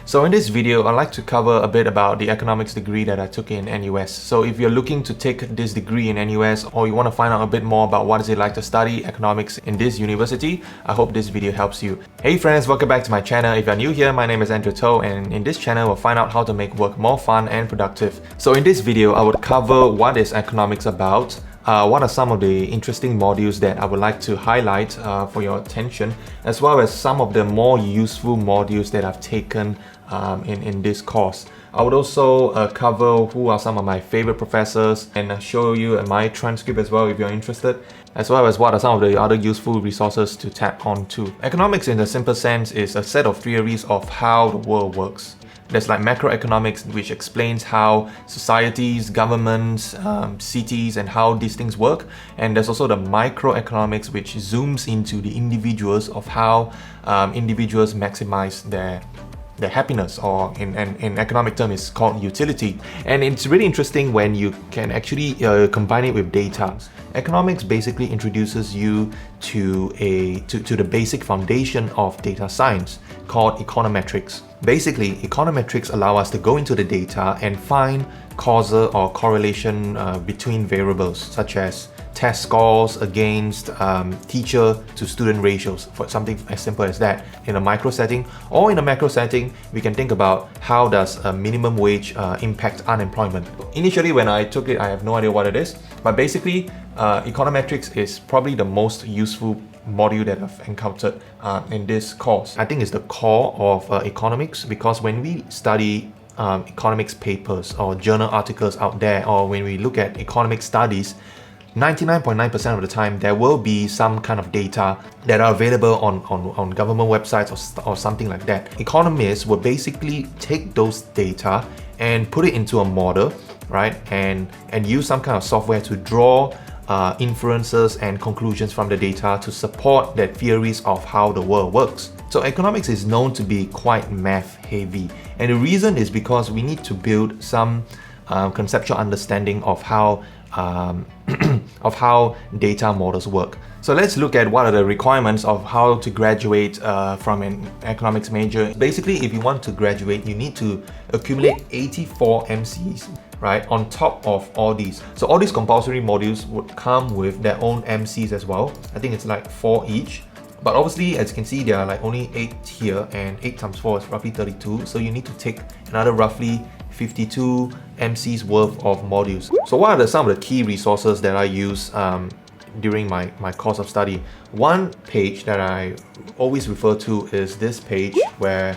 So in this video, I'd like to cover a bit about the economics degree that I took in NUS. So if you're looking to take this degree in NUS or you want to find out a bit more about what is it like to study economics in this university, I hope this video helps you. Hey friends, welcome back to my channel. If you're new here, my name is Andrew Toh, and in this channel, we'll find out how to make work more fun and productive. So in this video, I would cover what is economics about, what are some of the interesting modules that I would like to highlight for your attention, as well as some of the more useful modules that I've taken in this course. I would also cover who are some of my favorite professors and show you my transcript as well if you're interested, as well as what are some of the other useful resources to tap onto. Economics in the simple sense is a set of theories of how the world works. There's like macroeconomics, which explains how societies, governments, cities, and how these things work. And there's also the microeconomics, which zooms into the individuals of how individuals maximize their happiness, or in economic terms it's called utility. And it's really interesting when you can actually combine it with data. Economics basically introduces you to the basic foundation of data science called econometrics. Basically, econometrics allow us to go into the data and find causal or correlation between variables such as test scores against teacher to student ratios, for something as simple as that in a micro setting. Or in a macro setting, we can think about how does a minimum wage impact unemployment. Initially when I took it, I have no idea what it is, but basically econometrics is probably the most useful module that I've encountered in this course. I think it's the core of economics, because when we study economics papers or journal articles out there, or when we look at economic studies, 99.9% of the time there will be some kind of data that are available on government websites or something like that. Economists will basically take those data and put it into a model, right? And use some kind of software to draw inferences and conclusions from the data to support their theories of how the world works. So economics is known to be quite math heavy, and the reason is because we need to build some conceptual understanding of how of how data models work. So let's look at what are the requirements of how to graduate from an economics major. Basically, if you want to graduate, you need to accumulate 84 MCs, right, on top of all these. So all these compulsory modules would come with their own MCs as well. I think it's like 4 each. But obviously, as you can see, there are like only 8 here, and 8 times 4 is roughly 32. So you need to take another roughly 52 MCs worth of modules. So what are some of the key resources that I use during my course of study? One page that I always refer to is this page, where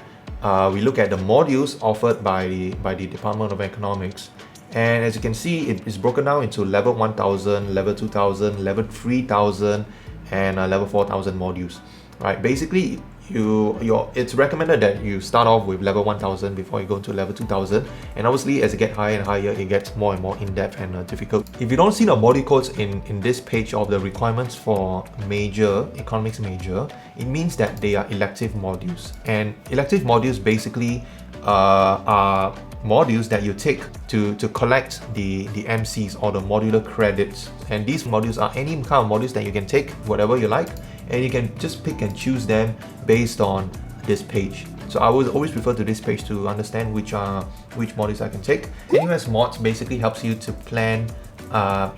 we look at the modules offered by the Department of Economics. And as you can see, it is broken down into level 1000, level 2000, level 3000, and level 4000 modules, right? Basically, it's recommended that you start off with level 1000 before you go to level 2000, and obviously as you get higher and higher, it gets more and more in-depth and difficult. If you don't see the module codes in this page of the requirements for economics major, it means that they are elective modules. And elective modules basically are modules that you take to collect the MCs, or the modular credits. And these modules are any kind of modules that you can take, whatever you like, and you can just pick and choose them based on this page. So I would always refer to this page to understand which modules I can take. NUS Mods basically helps you to plan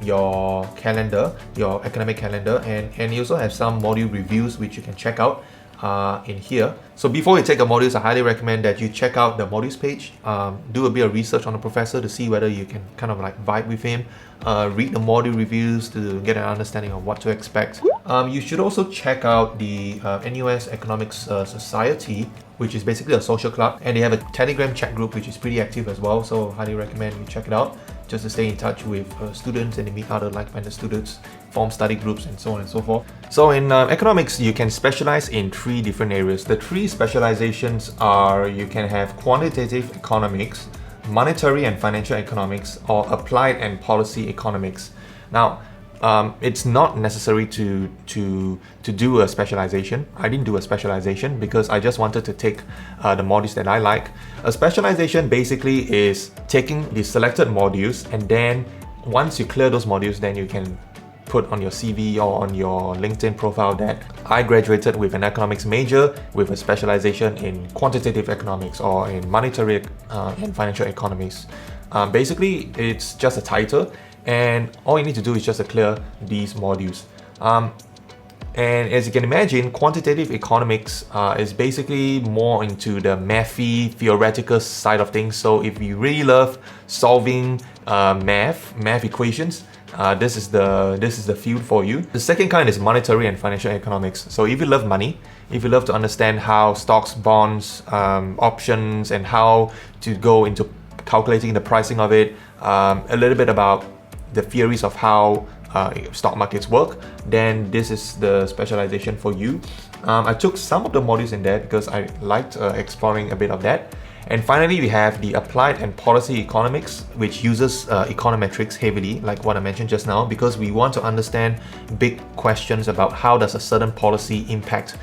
your calendar, your academic calendar, and you also have some module reviews which you can check out in here. So before you take the modules, I highly recommend that you check out the modules page, do a bit of research on the professor to see whether you can kind of like vibe with him, read the module reviews to get an understanding of what to expect. You should also check out the NUS Economics Society, which is basically a social club, and they have a Telegram chat group which is pretty active as well, so highly recommend you check it out just to stay in touch with students and meet other like-minded students, form study groups, and so on and so forth. So in economics, you can specialize in 3 different areas. The 3 specializations are: you can have quantitative economics, monetary and financial economics, or applied and policy economics. Now, it's not necessary to do a specialization. I didn't do a specialization because I just wanted to take the modules that I like. A specialization basically is taking the selected modules, and then once you clear those modules, then you can put on your CV or on your LinkedIn profile that I graduated with an economics major with a specialization in quantitative economics or in monetary and financial economics. Basically, it's just a title, and all you need to do is just to clear these modules. And as you can imagine, quantitative economics is basically more into the mathy, theoretical side of things. So if you really love solving math equations, this is the field for you. The second kind is monetary and financial economics. So if you love money, if you love to understand how stocks, bonds, options, and how to go into calculating the pricing of it, a little bit about the theories of how stock markets work, then this is the specialization for you. I took some of the modules in there because I liked exploring a bit of that. And finally, we have the applied and policy economics, which uses econometrics heavily, like what I mentioned just now, because we want to understand big questions about how does a certain policy impact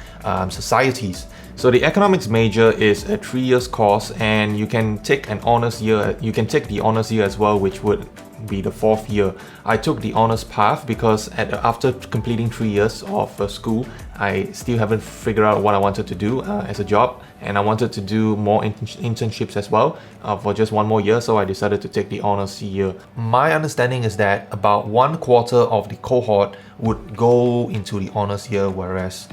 societies. So the economics major is a 3 years course, and you can take an honors year. You can take the honors year as well, which would be the 4th year. I took the honors path because after completing 3 years of school, I still haven't figured out what I wanted to do as a job, and I wanted to do more internships as well for just 1 more year, so I decided to take the honors year. My understanding is that about 1/4 of the cohort would go into the honors year, whereas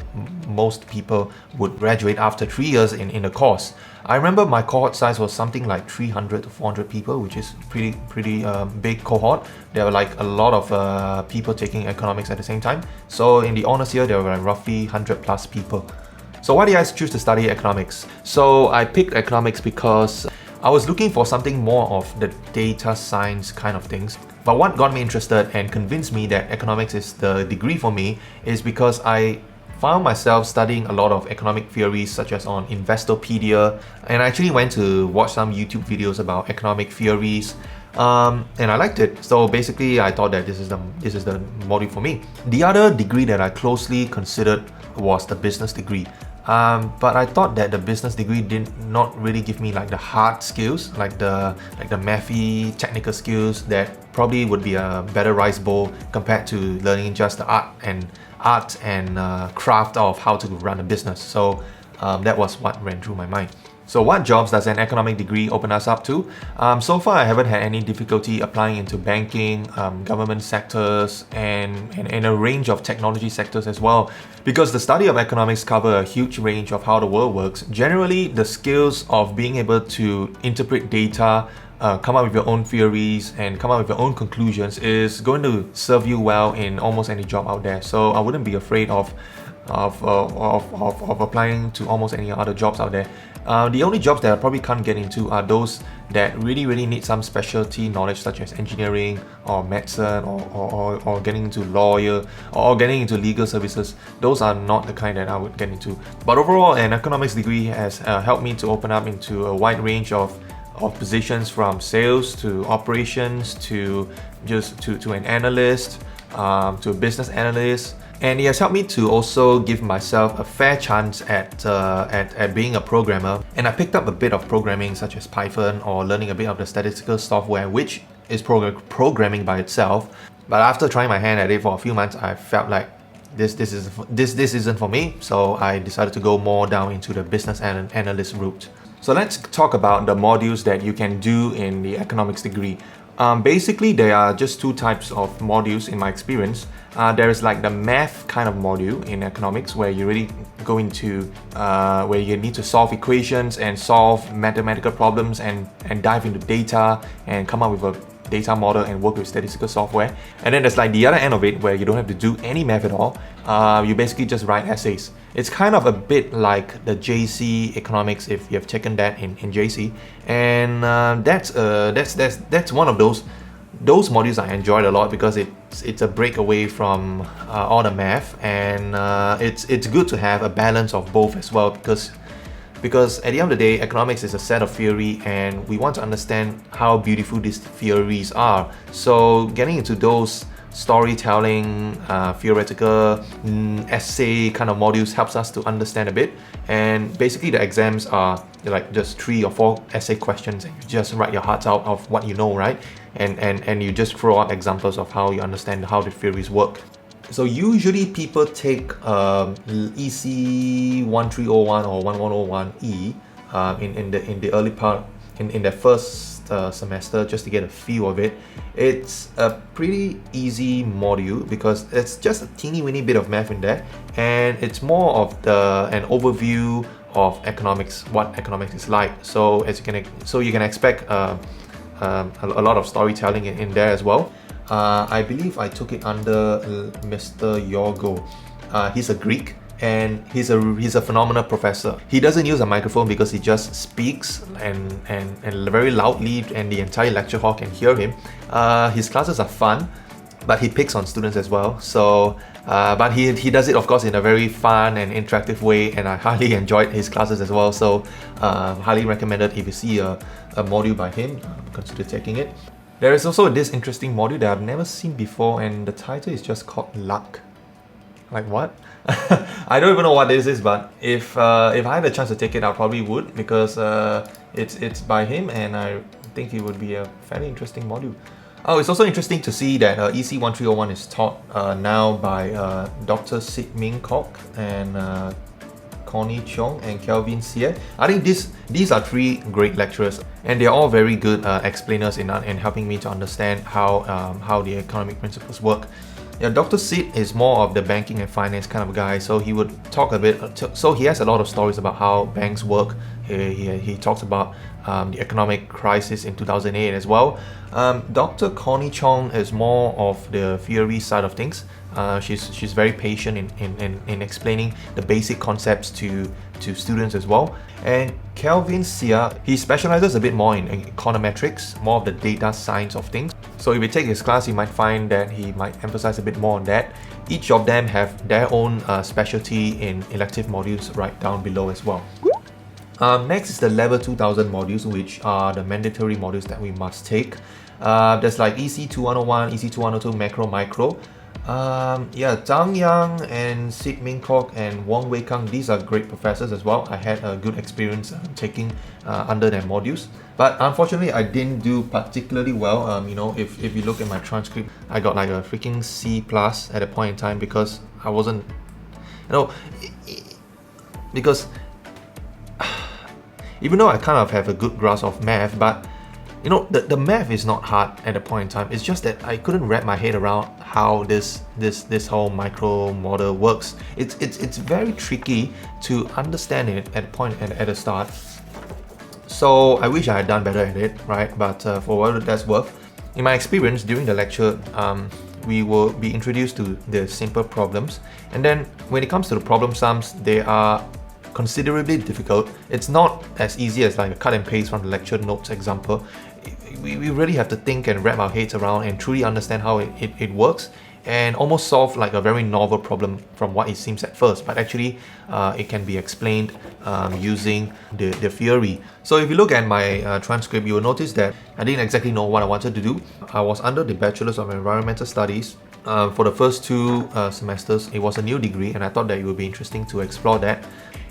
most people would graduate after 3 years in the course. I remember my cohort size was something like 300 to 400 people, which is pretty big cohort. There were like a lot of people taking economics at the same time. So in the honors year, there were like roughly 100 plus people. So why did I choose to study economics? So I picked economics because I was looking for something more of the data science kind of things. But what got me interested and convinced me that economics is the degree for me is because I found myself studying a lot of economic theories such as on Investopedia, and I actually went to watch some YouTube videos about economic theories, and I liked it. So basically I thought that this is the module for me. The other degree that I closely considered was the business degree. But I thought that the business degree did not really give me like the hard skills, like the mathy technical skills that probably would be a better rice bowl compared to learning just the art and craft of how to run a business. So that was what ran through my mind. So what jobs does an economic degree open us up to? So far I haven't had any difficulty applying into banking, government sectors, and a range of technology sectors as well. Because the study of economics cover a huge range of how the world works. Generally, the skills of being able to interpret data, come up with your own theories and come up with your own conclusions is going to serve you well in almost any job out there. So I wouldn't be afraid of applying to almost any other jobs out there. The only jobs that I probably can't get into are those that really need some specialty knowledge, such as engineering or medicine or getting into lawyer or getting into legal services. Those are not the kind that I would get into. But overall, an economics degree has helped me to open up into a wide range of positions, from sales to operations to an analyst, to a business analyst. And it has helped me to also give myself a fair chance at being a programmer. And I picked up a bit of programming such as Python or learning a bit of the statistical software, which is programming by itself. But after trying my hand at it for a few months, I felt like this isn't for me. So I decided to go more down into the business analyst route. So let's talk about the modules that you can do in the economics degree. Basically, there are just 2 types of modules in my experience. There is like the math kind of module in economics where you really go into where you need to solve equations and solve mathematical problems and dive into data and come up with a data model and work with statistical software. And then there's like the other end of it where you don't have to do any math at all. You basically just write essays. It's kind of a bit like the JC economics if you have taken that in JC, and that's one of those modules I enjoyed a lot because it's a break away from all the math, and it's good to have a balance of both as well, because at the end of the day, economics is a set of theory and we want to understand how beautiful these theories are. So getting into those storytelling, theoretical, essay kind of modules helps us to understand a bit. And basically the exams are like just 3 or 4 essay questions and you just write your hearts out of what you know, right? And you just throw out examples of how you understand how the theories work. So usually people take EC 1301 or 1101E in the early part, in their first semester, just to get a feel of it. It's a pretty easy module because it's just a teeny weeny bit of math in there, and it's more of an overview of economics, what economics is like. So you can expect a lot of storytelling in there as well. I believe I took it under Mr. Yorgo. He's a Greek and he's a phenomenal professor. He doesn't use a microphone because he just speaks and very loudly, and the entire lecture hall can hear him. His classes are fun, but he picks on students as well. So, but he does it of course in a very fun and interactive way, and I highly enjoyed his classes as well. So, highly recommended. If you see a module by him, consider taking it. There is also this interesting module that I've never seen before, and the title is just called Luck. Like what? I don't even know what this is, but if I had a chance to take it, I probably would, because it's by him, and I think it would be a fairly interesting module. Oh, it's also interesting to see that EC 1301 is taught now by Dr. Sid Ming Kok and Connie Cheong and Kelvin Xie. I think these are 3 great lecturers, and they're all very good explainers in helping me to understand how the economic principles work. Yeah, Dr. Sid is more of the banking and finance kind of guy, so he would talk a bit. So he has a lot of stories about how banks work. He talks about the economic crisis in 2008 as well. Dr. Connie Chong is more of the theory side of things. She's very patient in explaining the basic concepts to students as well. And Kelvin Xie, he specializes a bit more in econometrics, more of the data science of things. So if you take his class, you might find that he might emphasize a bit more on that. Each of them have their own specialty in elective modules right down below as well. Next is the level 2000 modules, which are the mandatory modules that we must take. There's like EC 2101, EC 2102, macro, micro. Yeah, Zhang Yang and Sid Ming Kok and Wong Wei Kang, these are great professors as well. I had a good experience taking under their modules, but unfortunately I didn't do particularly well. You know, if you look at my transcript, I got like a freaking C+ at a point in time, because I wasn't, you know, because even though I kind of have a good grasp of math, but you know, the math is not hard at a point in time. It's just that I couldn't wrap my head around how this whole micro model works. It's very tricky to understand it at a point at the start. So I wish I had done better at it, right? But for what that's worth, in my experience during the lecture, we will be introduced to the simple problems, and then when it comes to the problem sums, they are considerably difficult. It's not as easy as like a cut and paste from the lecture notes example. We really have to think and wrap our heads around and truly understand how it works, and almost solve like a very novel problem from what it seems at first, but actually it can be explained using the theory. So if you look at my transcript, you will notice that I didn't exactly know what I wanted to do. I was under the Bachelor's of Environmental Studies. For the first 2 semesters, it was a new degree, and I thought that it would be interesting to explore that.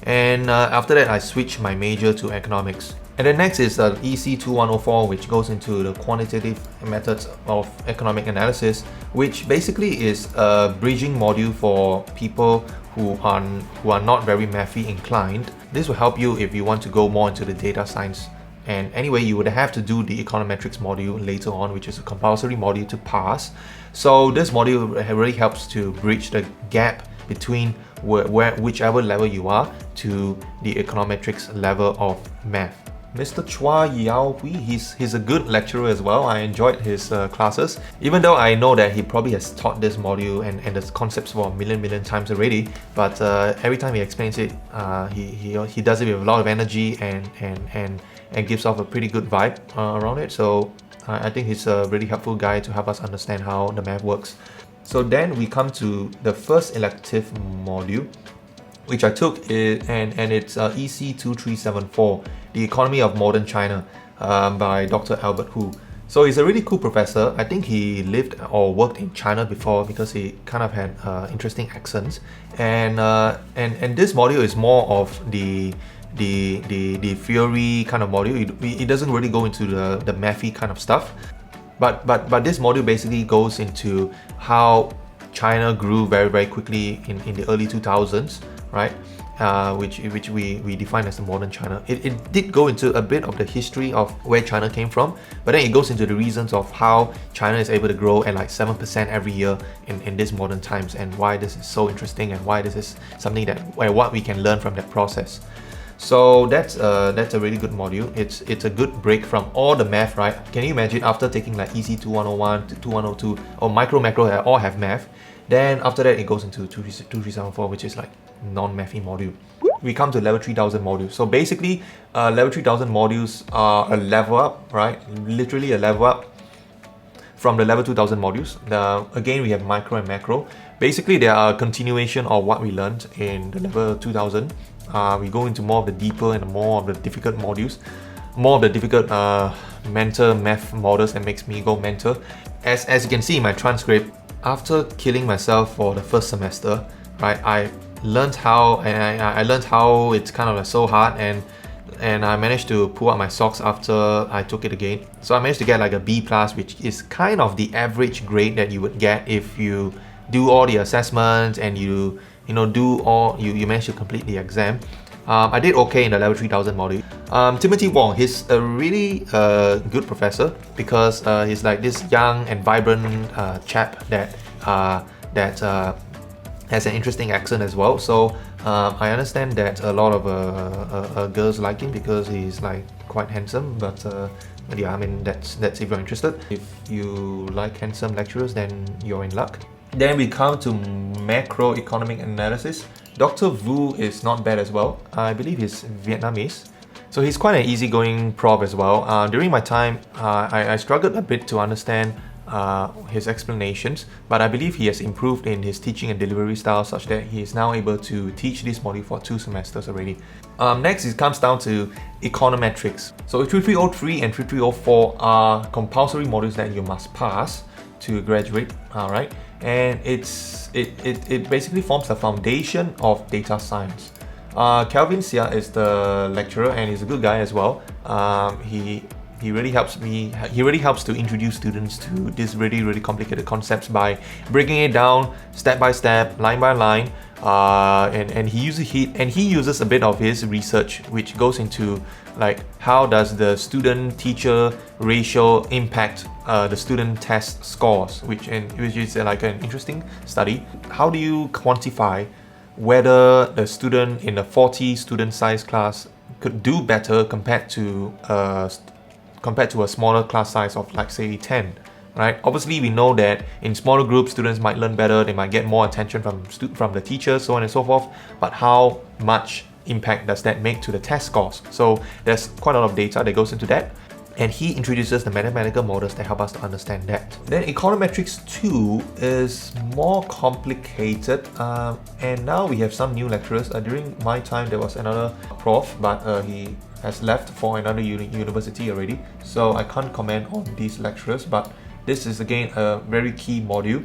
And after that, I switched my major to economics. And then next is EC 2104, which goes into the quantitative methods of economic analysis, which basically is a bridging module for people who are not very mathy inclined. This will help you if you want to go more into the data science. And anyway, you would have to do the econometrics module later on, which is a compulsory module to pass. So this module really helps to bridge the gap between whichever level you are to the econometrics level of math. Mr. Chua Yaohui, he's a good lecturer as well. I enjoyed his classes, even though I know that he probably has taught this module and the concepts for a million times already. But every time he explains it, he does it with a lot of energy and gives off a pretty good vibe around it. So I think he's a really helpful guy to help us understand how the math works. So then we come to the first elective module, which I took, and it's EC 2374, The Economy of Modern China, by Dr. Albert Hu. So he's a really cool professor. I think he lived or worked in China before because he kind of had interesting accents. And this module is more of the theory kind of module. It doesn't really go into the mathy kind of stuff. But this module basically goes into how China grew very, very quickly in the early 2000s, right? Which we define as the modern China. It did go into a bit of the history of where China came from, but then it goes into the reasons of how China is able to grow at like 7% every year in these modern times, and why this is so interesting, and why this is something that what we can learn from that process. So that's a really good module. It's a good break from all the math, right? Can you imagine after taking like EC 2101 to 2102 or micro macro all have math, then after that it goes into 2374, which is like non-mathy module. We come to level 3000 modules. So basically level 3000 modules are a level up, right? Literally a level up from the level 2000 modules. Again, we have micro and macro. Basically they are a continuation of what we learned in the level 2000. We go into more of the deeper and more of the difficult modules, more of the difficult mental math models that makes me go mental. As you can see in my transcript, after killing myself for the first semester, right, I learned how it's kind of so hard, and I managed to pull out my socks after I took it again. So I managed to get like a B+, which is kind of the average grade that you would get if you do all the assessments and you manage to complete the exam. I did okay in the level 3000 module. Timothy Wong, he's a really good professor because he's like this young and vibrant chap that has an interesting accent as well. So I understand that a lot of girls like him because he's like quite handsome. But yeah, I mean that's if you're interested. If you like handsome lecturers, then you're in luck. Then we come to macroeconomic analysis. Dr. Vu is not bad as well. I believe he's Vietnamese. So he's quite an easygoing prof as well. During my time, I struggled a bit to understand his explanations, but I believe he has improved in his teaching and delivery style such that he is now able to teach this module for 2 semesters already. Next, it comes down to econometrics. So 3303 and 3304 are compulsory modules that you must pass to graduate, alright? And it basically forms the foundation of data science. Kelvin Sia is the lecturer and he's a good guy as well. He really helps me. He really helps to introduce students to these really complicated concepts by breaking it down step by step, line by line. And he uses a bit of his research, which goes into like how does the student-teacher ratio impact the student test scores, which is like an interesting study. How do you quantify whether the student in a 40 student size class could do better compared to a smaller class size of like say 10, right? Obviously we know that in smaller groups students might learn better, they might get more attention from the teachers, so on and so forth, but how much impact does that make to the test scores? So there's quite a lot of data that goes into that, and he introduces the mathematical models that help us to understand that. Then econometrics 2 is more complicated, and now we have some new lecturers. During my time there was another prof, but he has left for another university already, so I can't comment on these lecturers, but this is again a very key module.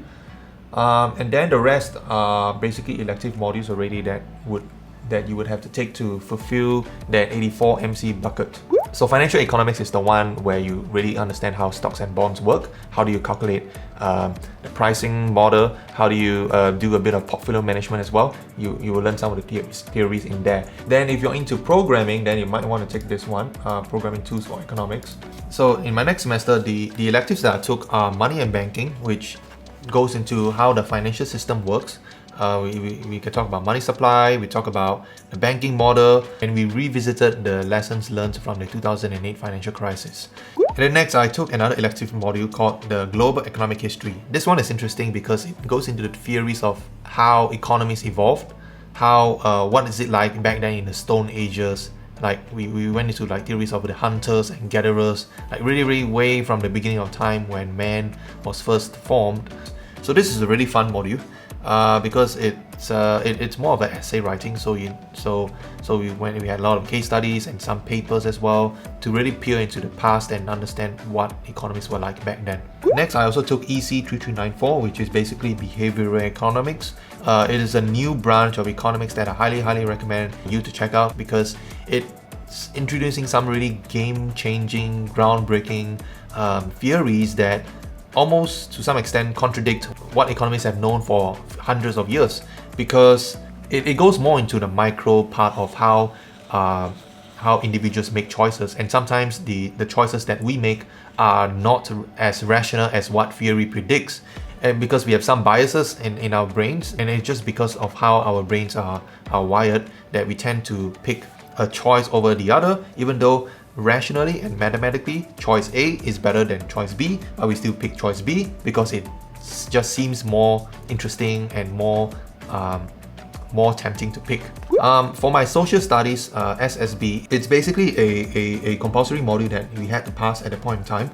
And then the rest are basically elective modules already that you would have to take to fulfill that 84 MC bucket. So financial economics is the one where you really understand how stocks and bonds work. How do you calculate the pricing model? How do you do a bit of portfolio management as well? You will learn some of the theories in there. Then if you're into programming, then you might want to take this one, programming tools for economics. So in my next semester, the electives that I took are money and banking, which goes into how the financial system works. We can talk about money supply, we talk about the banking model, and we revisited the lessons learned from the 2008 financial crisis. And then next, I took another elective module called the Global Economic History. This one is interesting because it goes into the theories of how economies evolved, what is it like back then in the Stone Ages. Like we went into like theories of the hunters and gatherers, like really way from the beginning of time when man was first formed. So this is a really fun module. because it's more of an essay writing. So we had a lot of case studies and some papers as well to really peer into the past and understand what economics were like back then. Next, I also took EC 3394, which is basically behavioral economics. It is a new branch of economics that I highly recommend you to check out because it's introducing some really game-changing, groundbreaking theories that almost to some extent contradict what economists have known for hundreds of years, because it goes more into the micro part of how individuals make choices, and sometimes the choices that we make are not as rational as what theory predicts, and because we have some biases in our brains, and it's just because of how our brains are wired that we tend to pick a choice over the other, even though rationally and mathematically choice A is better than choice B, but we still pick choice B because it just seems more interesting and more tempting to pick. For my social studies SSB, it's basically a compulsory module that we had to pass at that point in time,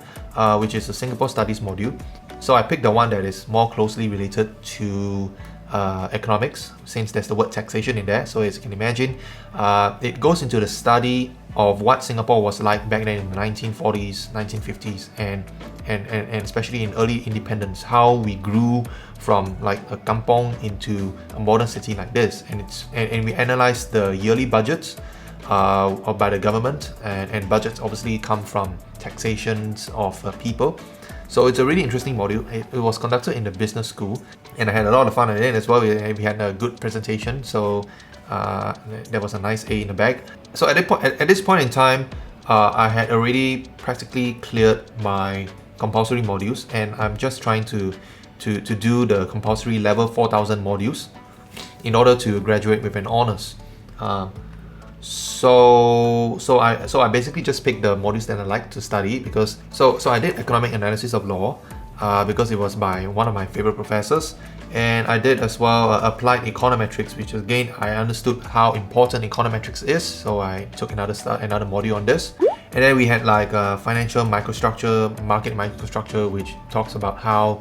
which is a Singapore Studies module. So I picked the one that is more closely related to economics, since there's the word taxation in there. So as you can imagine, it goes into the study of what Singapore was like back then in the 1940s, 1950s, and especially in early independence, how we grew from like a kampong into a modern city like this. And we analyzed the yearly budgets by the government, and budgets obviously come from taxations of people. So it's a really interesting module. It was conducted in the business school, and I had a lot of fun at it as well. We had a good presentation, so there was a nice A in the bag. So at this point in time, I had already practically cleared my compulsory modules, and I'm just trying to do the compulsory level 4000 modules in order to graduate with an honors. So I basically just picked the modules that I like to study, because so I did economic analysis of law because it was by one of my favorite professors, and I did as well applied econometrics, which again I understood how important econometrics is, so I took another module on this. And then we had like financial microstructure, market microstructure, which talks about how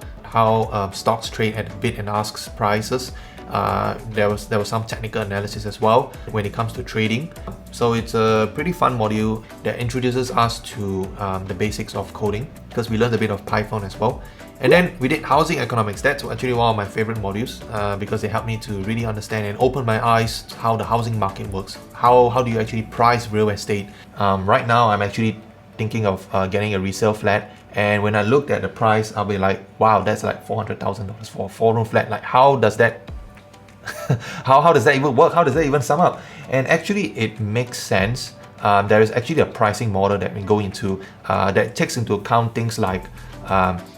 stocks trade at bid and ask prices. There was some technical analysis as well when it comes to trading. So it's a pretty fun module that introduces us to the basics of coding, because we learned a bit of Python as well. And then we did housing economics. That's actually one of my favorite modules because it helped me to really understand and open my eyes to how the housing market works. How do you actually price real estate? Right now I'm actually thinking of getting a resale flat, and when I looked at the price, I'll be like, wow, that's like $400,000 for a 4-room flat. Like, how does that how does that even work? How does that even sum up? And actually it makes sense. There is actually a pricing model that we go into that takes into account things like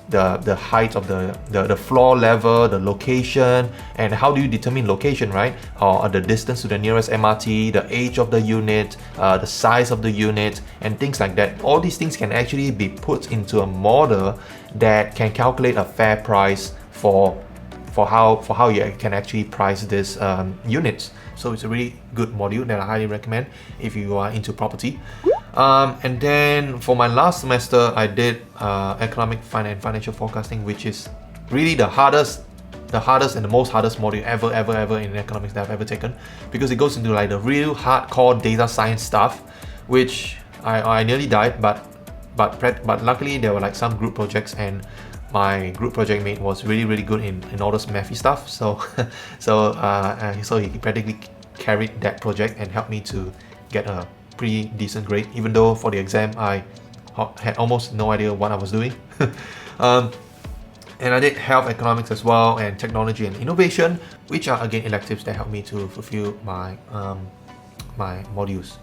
the height of the floor level, the location, and how do you determine location, right? Or the distance to the nearest MRT, the age of the unit, the size of the unit, and things like that. All these things can actually be put into a model that can calculate a fair price for how you can actually price this units. So it's a really good module that I highly recommend if you are into property. And then for my last semester, I did economic and financial forecasting, which is really the hardest and the most hardest module ever in economics that I've ever taken, because it goes into like the real hardcore data science stuff, which I nearly died, but luckily there were like some group projects, and my group project mate was really good in all those mathy stuff, so he practically carried that project and helped me to get a pretty decent grade, even though for the exam I had almost no idea what I was doing. And I did health economics as well, and technology and innovation, which are again electives that help me to fulfill my my modules.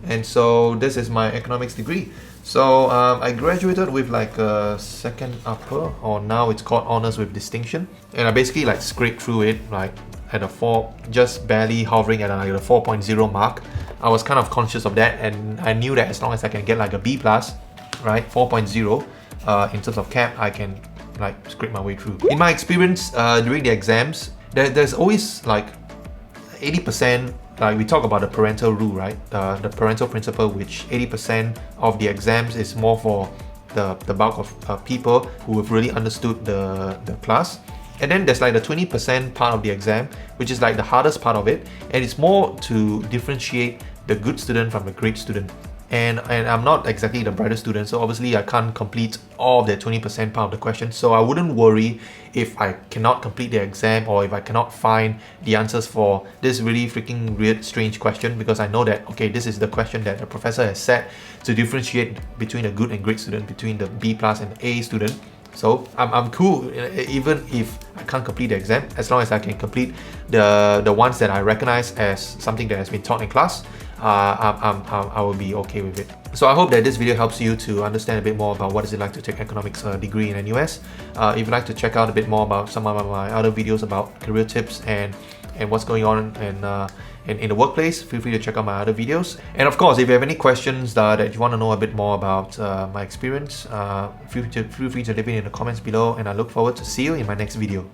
And so this is my economics degree. So I graduated with like a second upper, or now it's called honors with distinction, and I basically like scraped through it like at a 4, just barely hovering at like a 4.0 mark. I was kind of conscious of that, and I knew that as long as I can get like a B+, right, 4.0 in terms of CAP, I can like scrape my way through. In my experience during the exams, there's always like 80%. Like we talk about the parental rule, right? The parental principle, which 80% of the exams is more for the bulk of people who have really understood the class. And then there's like the 20% part of the exam, which is like the hardest part of it, and it's more to differentiate the good student from the great student. And I'm not exactly the brightest student, so obviously I can't complete all of the 20% part of the question. So I wouldn't worry if I cannot complete the exam or if I cannot find the answers for this really freaking weird, strange question, because I know that, okay, this is the question that the professor has set to differentiate between a good and great student, between the B plus and the A student. So I'm cool even if I can't complete the exam, as long as I can complete the ones that I recognize as something that has been taught in class. I will be okay with it. So I hope that this video helps you to understand a bit more about what is it like to take economics degree in NUS. If you'd like to check out a bit more about some of my other videos about career tips and what's going on in the workplace, feel free to check out my other videos. And of course, if you have any questions that you want to know a bit more about my experience, feel free to leave it in the comments below, and I look forward to see you in my next video.